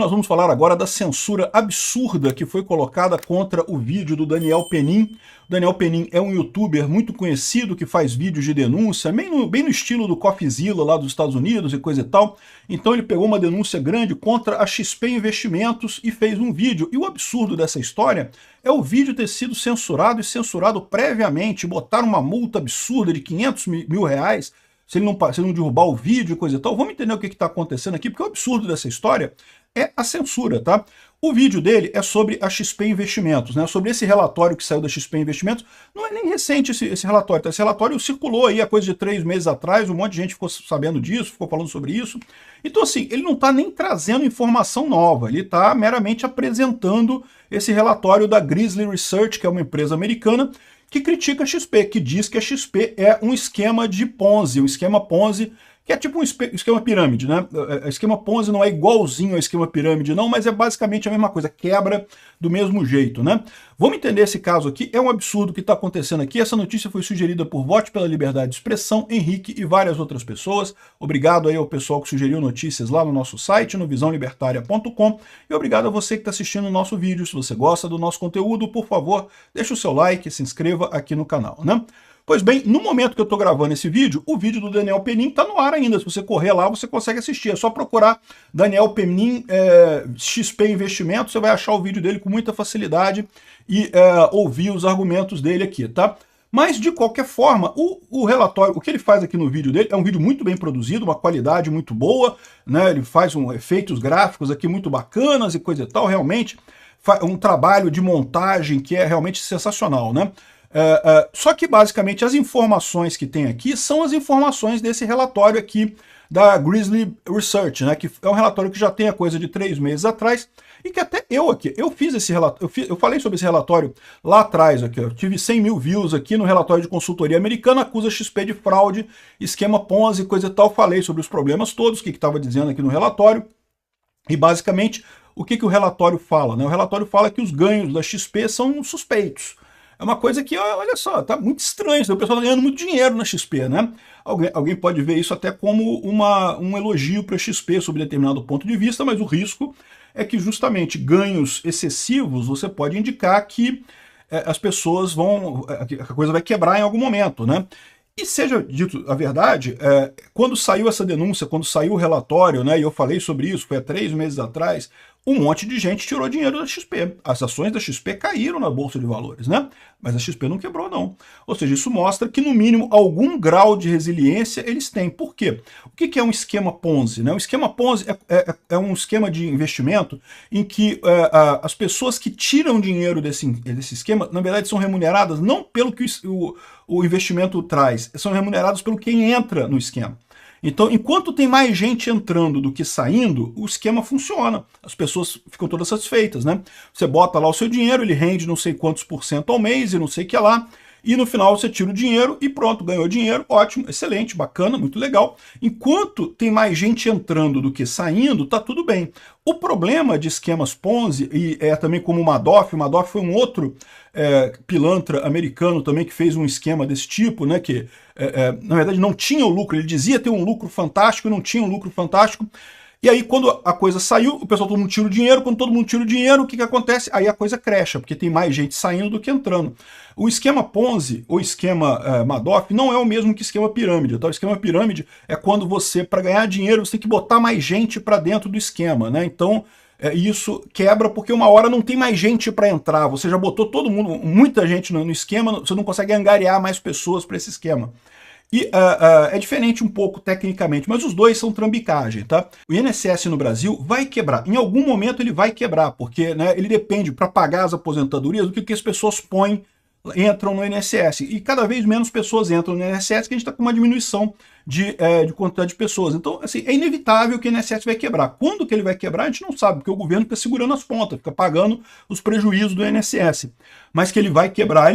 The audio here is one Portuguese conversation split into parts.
Nós vamos falar agora da censura absurda que foi colocada contra o vídeo do Daniel Penin. O Daniel Penin é um youtuber muito conhecido que faz vídeos de denúncia, bem no estilo do CoffeeZilla lá dos Estados Unidos e coisa e tal. Então ele pegou uma denúncia grande contra a XP Investimentos e fez um vídeo. E o absurdo dessa história é o vídeo ter sido censurado e censurado previamente, botaram uma multa absurda de 500 mil reais se ele não derrubar o vídeo e coisa e tal. Vamos entender o que está acontecendo aqui, porque o absurdo dessa história é a censura, tá? O vídeo dele é sobre a XP Investimentos, né? Sobre esse relatório que saiu da XP Investimentos. Não é nem recente esse relatório, tá? Esse relatório circulou aí há coisa de 3 meses atrás, um monte de gente ficou sabendo disso, ficou falando sobre isso. Então, assim, ele não está nem trazendo informação nova, ele está meramente apresentando esse relatório da Grizzly Research, que é uma empresa americana, que critica a XP, que diz que a XP é um esquema de Ponzi, um esquema Ponzi, que é tipo um esquema pirâmide, né? O esquema Ponzi não é igualzinho ao esquema pirâmide, não, mas é basicamente a mesma coisa, quebra do mesmo jeito, né? Vamos entender esse caso aqui, é um absurdo o que está acontecendo aqui. Essa notícia foi sugerida por Vote pela Liberdade de Expressão, Henrique e várias outras pessoas. Obrigado aí ao pessoal que sugeriu notícias lá no nosso site, no visãolibertaria.com, e obrigado a você que está assistindo o nosso vídeo. Se você gosta do nosso conteúdo, por favor, deixe o seu like, se inscreva aqui no canal, né? Pois bem, no momento que eu estou gravando esse vídeo, o vídeo do Daniel Penin está no ar ainda. Se você correr lá, você consegue assistir. É só procurar Daniel Penin XP Investimentos, você vai achar o vídeo dele com muita facilidade e ouvir os argumentos dele aqui, tá? Mas, de qualquer forma, o relatório, o que ele faz aqui no vídeo dele, é um vídeo muito bem produzido, uma qualidade muito boa, né? Ele faz efeitos gráficos aqui muito bacanas e coisa e tal, realmente. Um trabalho de montagem que é realmente sensacional, né? Só que, basicamente, as informações que tem aqui são as informações desse relatório aqui da Grizzly Research, né, que é um relatório que já tem a coisa de 3 meses atrás, e que até eu fiz esse relatório, eu falei sobre esse relatório lá atrás, aqui, eu tive 100 mil views aqui no relatório de consultoria americana, acusa XP de fraude, esquema Ponzi, coisa e tal, falei sobre os problemas todos, o que estava dizendo aqui no relatório, e basicamente, o que o relatório fala, né? O relatório fala que os ganhos da XP são suspeitos. É uma coisa que, olha só, tá muito estranho, o pessoal tá ganhando muito dinheiro na XP, né? Alguém pode ver isso até como um elogio para a XP sob determinado ponto de vista, mas o risco é que justamente ganhos excessivos você pode indicar que as pessoas a coisa vai quebrar em algum momento, né? E seja dito a verdade, quando saiu essa denúncia, quando saiu o relatório, né, e eu falei sobre isso, foi há 3 meses atrás, um monte de gente tirou dinheiro da XP. As ações da XP caíram na Bolsa de Valores, né? Mas a XP não quebrou, não. Ou seja, isso mostra que, no mínimo, algum grau de resiliência eles têm. Por quê? O que é um esquema Ponzi, né? O esquema Ponzi é um esquema de investimento em que as pessoas que tiram dinheiro desse esquema, na verdade, são remuneradas não pelo que o investimento traz, são remuneradas pelo quem entra no esquema. Então, enquanto tem mais gente entrando do que saindo, o esquema funciona. As pessoas ficam todas satisfeitas, né? Você bota lá o seu dinheiro, ele rende não sei quantos % ao mês e não sei o que lá, e no final você tira o dinheiro e pronto, ganhou dinheiro, ótimo, excelente, bacana, muito legal. Enquanto tem mais gente entrando do que saindo, tá tudo bem. O problema de esquemas Ponzi, e é também como o Madoff foi um outro pilantra americano também que fez um esquema desse tipo, né, que na verdade não tinha o lucro, ele dizia ter um lucro fantástico e não tinha um lucro fantástico. E aí, quando a coisa saiu, o pessoal, todo mundo tira o dinheiro. Quando todo mundo tira o dinheiro, o que acontece? Aí a coisa cresce, porque tem mais gente saindo do que entrando. O esquema Ponzi, ou esquema Madoff, não é o mesmo que esquema pirâmide. Tá? O esquema pirâmide é quando você, para ganhar dinheiro, você tem que botar mais gente para dentro do esquema, né? Então, isso quebra porque uma hora não tem mais gente para entrar. Você já botou todo mundo, muita gente no esquema, você não consegue angariar mais pessoas para esse esquema. E é diferente um pouco tecnicamente, mas os dois são trambicagem, tá? O INSS no Brasil vai quebrar. Em algum momento ele vai quebrar, porque, né, ele depende, para pagar as aposentadorias, do que as pessoas entram no INSS. E cada vez menos pessoas entram no INSS, que a gente está com uma diminuição de quantidade de pessoas. Então, assim, é inevitável que o INSS vai quebrar. Quando que ele vai quebrar, a gente não sabe, porque o governo fica segurando as pontas, fica pagando os prejuízos do INSS. Mas que ele vai quebrar,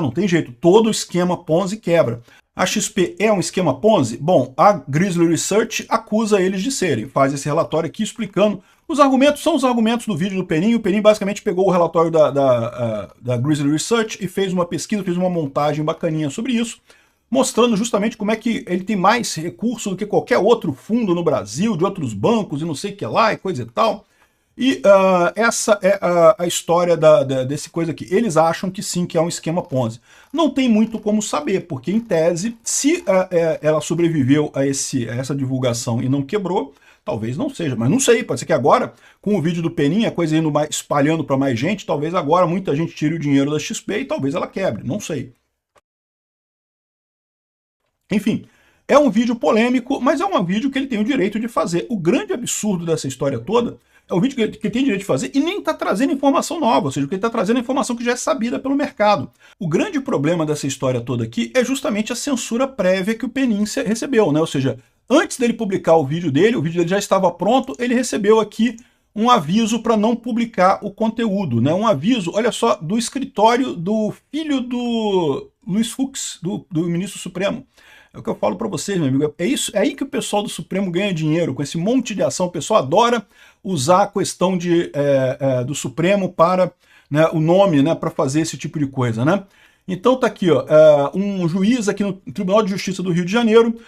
não tem jeito. Todo esquema Ponzi quebra. A XP é um esquema Ponzi? Bom, a Grizzly Research acusa eles de serem. Faz esse relatório aqui explicando. Os argumentos são os argumentos do vídeo do Penin. O Penin basicamente pegou o relatório da Grizzly Research e fez uma pesquisa, fez uma montagem bacaninha sobre isso, mostrando justamente como é que ele tem mais recursos do que qualquer outro fundo no Brasil, de outros bancos e não sei o que lá e coisa e tal. E essa é a história desse coisa aqui. Eles acham que sim, que é um esquema Ponzi. Não tem muito como saber, porque em tese, se ela sobreviveu a essa divulgação e não quebrou, talvez não seja. Mas não sei, pode ser que agora, com o vídeo do Penin, a coisa indo espalhando para mais gente, talvez agora muita gente tire o dinheiro da XP e talvez ela quebre, não sei. Enfim, é um vídeo polêmico, mas é um vídeo que ele tem o direito de fazer. O grande absurdo dessa história toda é um vídeo que ele tem direito de fazer e nem está trazendo informação nova, ou seja, que ele está trazendo informação que já é sabida pelo mercado. O grande problema dessa história toda aqui é justamente a censura prévia que o Penin recebeu, né? Ou seja, antes dele publicar o vídeo dele já estava pronto, ele recebeu aqui um aviso para não publicar o conteúdo, né? Um aviso, olha só, do escritório do filho do Luiz Fux, do ministro Supremo. É o que eu falo para vocês, meu amigo. É aí que o pessoal do Supremo ganha dinheiro, com esse monte de ação. O pessoal adora usar a questão do Supremo para, né, o nome, né, para fazer esse tipo de coisa, né? Então tá aqui, ó, um juiz aqui no Tribunal de Justiça do Rio de Janeiro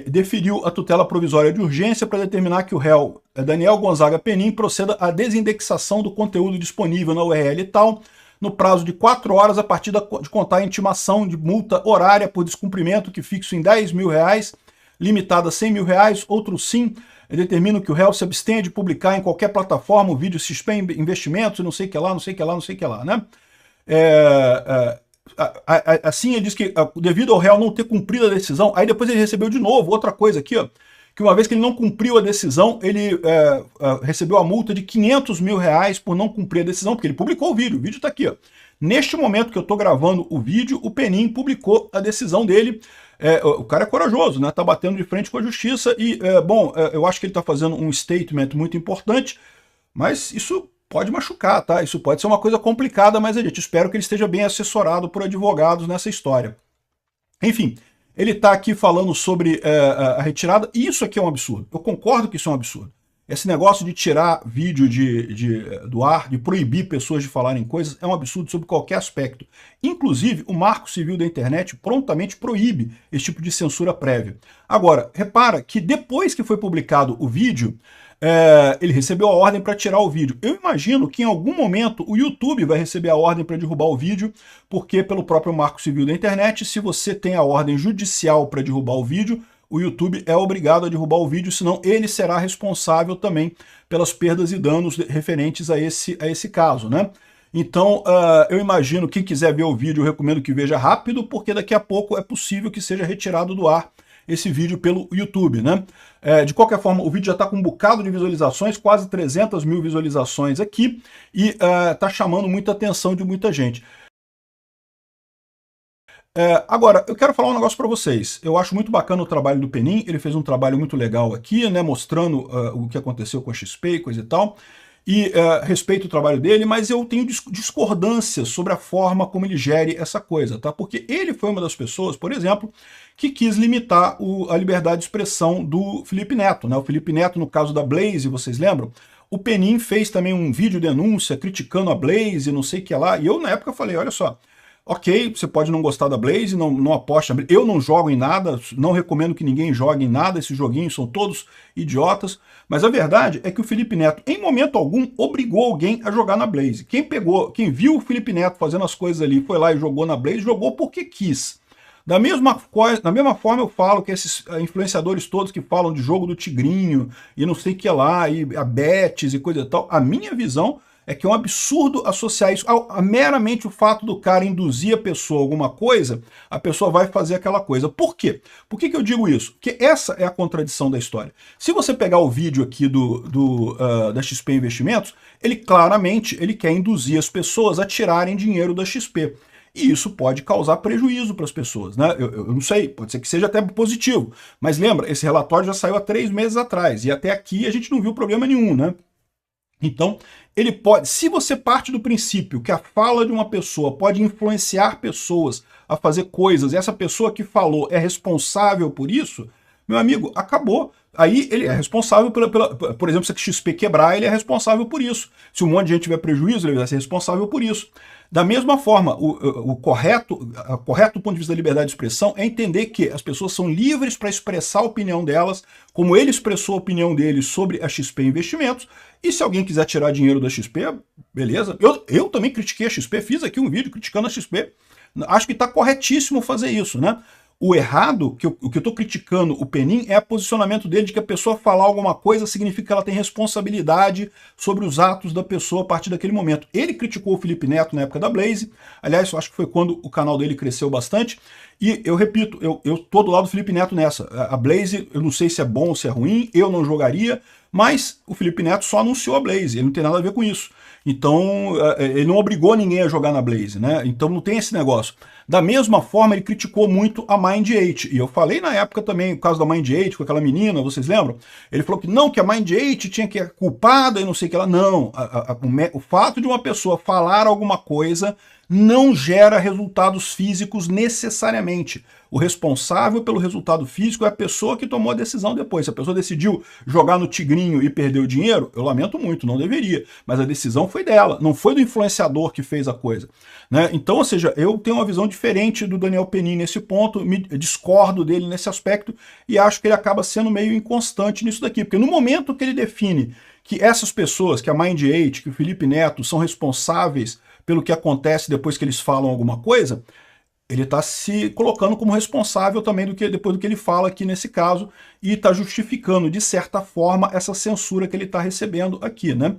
deferiu a tutela provisória de urgência para determinar que o réu Daniel Gonzaga Penin proceda à desindexação do conteúdo disponível na URL e tal, no prazo de 4 horas a partir de contar a intimação de multa horária por descumprimento, que fixo em R$10 mil, limitada a R$100 mil. Outro sim, determina que o réu se abstenha de publicar em qualquer plataforma o vídeo XP Investimentos, não sei o que lá, não sei o que lá, não sei o que lá, né? Assim, ele diz que devido ao réu não ter cumprido a decisão, aí depois ele recebeu de novo outra coisa aqui, ó, que uma vez que ele não cumpriu a decisão, ele recebeu a multa de R$500 mil por não cumprir a decisão, porque ele publicou o vídeo está aqui, ó. Neste momento que eu estou gravando o vídeo, o Penin publicou a decisão dele. O cara é corajoso, né? Tá batendo de frente com a justiça e, bom, eu acho que ele está fazendo um statement muito importante, mas isso pode machucar, tá? Isso pode ser uma coisa complicada, mas, gente, espero que ele esteja bem assessorado por advogados nessa história. Enfim, ele está aqui falando sobre a retirada, e isso aqui é um absurdo. Eu concordo que isso é um absurdo. Esse negócio de tirar vídeo do ar, de proibir pessoas de falarem coisas, é um absurdo sob qualquer aspecto. Inclusive, o Marco Civil da Internet prontamente proíbe esse tipo de censura prévia. Agora, repara que depois que foi publicado o vídeo, ele recebeu a ordem para tirar o vídeo. Eu imagino que em algum momento o YouTube vai receber a ordem para derrubar o vídeo, porque pelo próprio Marco Civil da Internet, se você tem a ordem judicial para derrubar o vídeo, o YouTube é obrigado a derrubar o vídeo, senão ele será responsável também pelas perdas e danos referentes a esse caso, né? Então, eu imagino, quem quiser ver o vídeo, eu recomendo que veja rápido, porque daqui a pouco é possível que seja retirado do ar esse vídeo pelo YouTube, né? De qualquer forma, o vídeo já está com um bocado de visualizações, quase 300 mil visualizações aqui, e está chamando muita atenção de muita gente. Agora, eu quero falar um negócio para vocês. Eu acho muito bacana o trabalho do Penin, ele fez um trabalho muito legal aqui, né, mostrando o que aconteceu com a XP e coisa e tal, e respeito o trabalho dele, mas eu tenho discordâncias sobre a forma como ele gere essa coisa, tá? Porque ele foi uma das pessoas, por exemplo, que quis limitar a liberdade de expressão do Felipe Neto, né? O Felipe Neto, no caso da Blaze, vocês lembram? O Penin fez também um vídeo denúncia criticando a Blaze, não sei o que lá, e eu na época falei, olha só, ok, você pode não gostar da Blaze, não aposta, eu não jogo em nada, não recomendo que ninguém jogue em nada, esses joguinhos são todos idiotas, mas a verdade é que o Felipe Neto, em momento algum, obrigou alguém a jogar na Blaze. Quem viu o Felipe Neto fazendo as coisas ali, foi lá e jogou na Blaze, jogou porque quis. Da mesma forma eu falo que esses influenciadores todos que falam de jogo do Tigrinho, e não sei o que lá, e a Betis e coisa e tal, a minha visão é que é um absurdo associar isso a meramente o fato do cara induzir a pessoa a alguma coisa, a pessoa vai fazer aquela coisa. Por quê? Por que eu digo isso? Porque essa é a contradição da história. Se você pegar o vídeo aqui da XP Investimentos, ele claramente quer induzir as pessoas a tirarem dinheiro da XP. E isso pode causar prejuízo para as pessoas, né? Eu não sei, pode ser que seja até positivo. Mas lembra, esse relatório já saiu há 3 meses atrás, e até aqui a gente não viu problema nenhum, né? Então, ele pode, se você parte do princípio que a fala de uma pessoa pode influenciar pessoas a fazer coisas, e essa pessoa que falou é responsável por isso, meu amigo, acabou. aí ele é responsável por exemplo, se a XP quebrar, ele é responsável por isso. Se um monte de gente tiver prejuízo, ele vai ser responsável por isso. Da mesma forma, o correto do ponto de vista da liberdade de expressão é entender que as pessoas são livres para expressar a opinião delas, como ele expressou a opinião dele sobre a XP Investimentos, e se alguém quiser tirar dinheiro da XP, beleza. Eu também critiquei a XP, fiz aqui um vídeo criticando a XP. Acho que está corretíssimo fazer isso, né? O errado, o que eu estou criticando o Penin é o posicionamento dele de que a pessoa falar alguma coisa significa que ela tem responsabilidade sobre os atos da pessoa a partir daquele momento. Ele criticou o Felipe Neto na época da Blaze, aliás, eu acho que foi quando o canal dele cresceu bastante, e eu repito, eu tô do lado do Felipe Neto nessa. A Blaze, eu não sei se é bom ou se é ruim, eu não jogaria, mas o Felipe Neto só anunciou a Blaze, ele não tem nada a ver com isso. Então, ele não obrigou ninguém a jogar na Blaze, né? Então não tem esse negócio. Da mesma forma, ele criticou muito a Mind8. E eu falei na época também, o caso da Mind8, com aquela menina, vocês lembram? Ele falou que não, que a Mind8 tinha que ser culpada e não sei o que ela. Não, o fato de uma pessoa falar alguma coisa não gera resultados físicos necessariamente. O responsável pelo resultado físico é a pessoa que tomou a decisão depois. Se a pessoa decidiu jogar no tigrinho e perdeu dinheiro, eu lamento muito, não deveria. Mas a decisão foi dela, não foi do influenciador que fez a coisa. Né? Então, ou seja, eu tenho uma visão diferente do Daniel Penin nesse ponto, discordo dele nesse aspecto e acho que ele acaba sendo meio inconstante nisso daqui. Porque no momento que ele define que essas pessoas, que a Mind8, que o Felipe Neto, são responsáveis pelo que acontece depois que eles falam alguma coisa, ele está se colocando como responsável também depois do que ele fala aqui nesse caso e está justificando, de certa forma, essa censura que ele está recebendo aqui, né?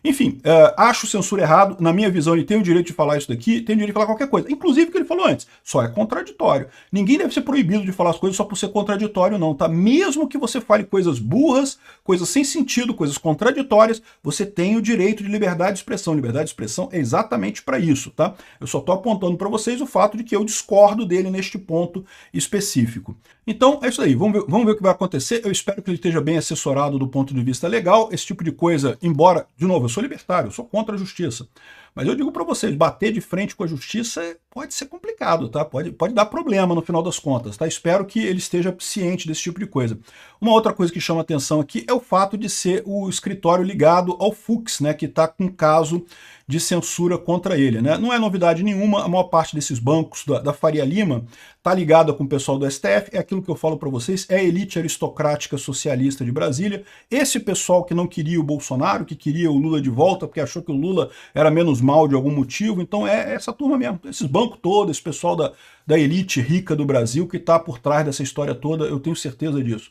Enfim, acho censura errado. Na minha visão, ele tem o direito de falar isso daqui, tem o direito de falar qualquer coisa. Inclusive o que ele falou antes, só é contraditório. Ninguém deve ser proibido de falar as coisas só por ser contraditório, não, tá? Mesmo que você fale coisas burras, coisas sem sentido, coisas contraditórias, você tem o direito de liberdade de expressão. Liberdade de expressão é exatamente para isso, tá? Eu só estou apontando para vocês o fato de que eu discordo dele neste ponto específico. Então, é isso aí. Vamos ver o que vai acontecer. Eu espero que ele esteja bem assessorado do ponto de vista legal. Esse tipo de coisa, embora, de novo, eu sou libertário, eu sou contra a justiça. Mas eu digo para vocês, bater de frente com a justiça pode ser complicado, tá? Pode dar problema no final das contas, tá? Espero que ele esteja ciente desse tipo de coisa. Uma outra coisa que chama atenção aqui é o fato de ser o escritório ligado ao Fux, né? Que está com caso de censura contra ele, né? Não é novidade nenhuma, a maior parte desses bancos da Faria Lima está ligada com o pessoal do STF, é aquilo que eu falo para vocês, é a elite aristocrática socialista de Brasília, esse pessoal que não queria o Bolsonaro, que queria o Lula de volta, porque achou que o Lula era menos mal de algum motivo, então é essa turma mesmo, esses bancos todos, esse pessoal da elite rica do Brasil que está por trás dessa história toda, eu tenho certeza disso.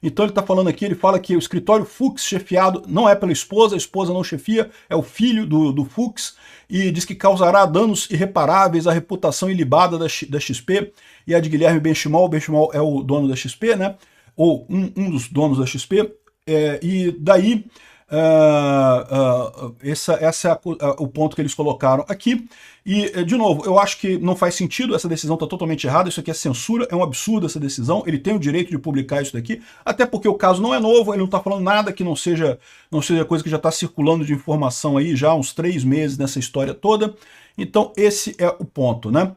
Então ele está falando aqui, ele fala que o escritório Fux chefiado não é pela esposa, a esposa não chefia, é o filho do Fux, e diz que causará danos irreparáveis à reputação ilibada da XP e a de Guilherme Benchimol. Benchimol é o dono da XP, né? Ou um dos donos da XP, e daí esse é o ponto que eles colocaram aqui. E, de novo, eu acho que não faz sentido, essa decisão está totalmente errada, isso aqui é censura, é um absurdo essa decisão, ele tem o direito de publicar isso daqui, até porque o caso não é novo, ele não está falando nada que não seja coisa que já está circulando de informação aí já há uns 3 meses nessa história toda. Então esse é o ponto, né?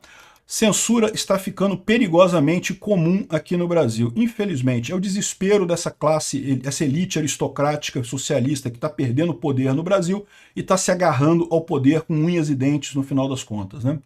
Censura está ficando perigosamente comum aqui no Brasil. Infelizmente, é o desespero dessa classe, essa elite aristocrática socialista que está perdendo poder no Brasil e está se agarrando ao poder com unhas e dentes no final das contas, né?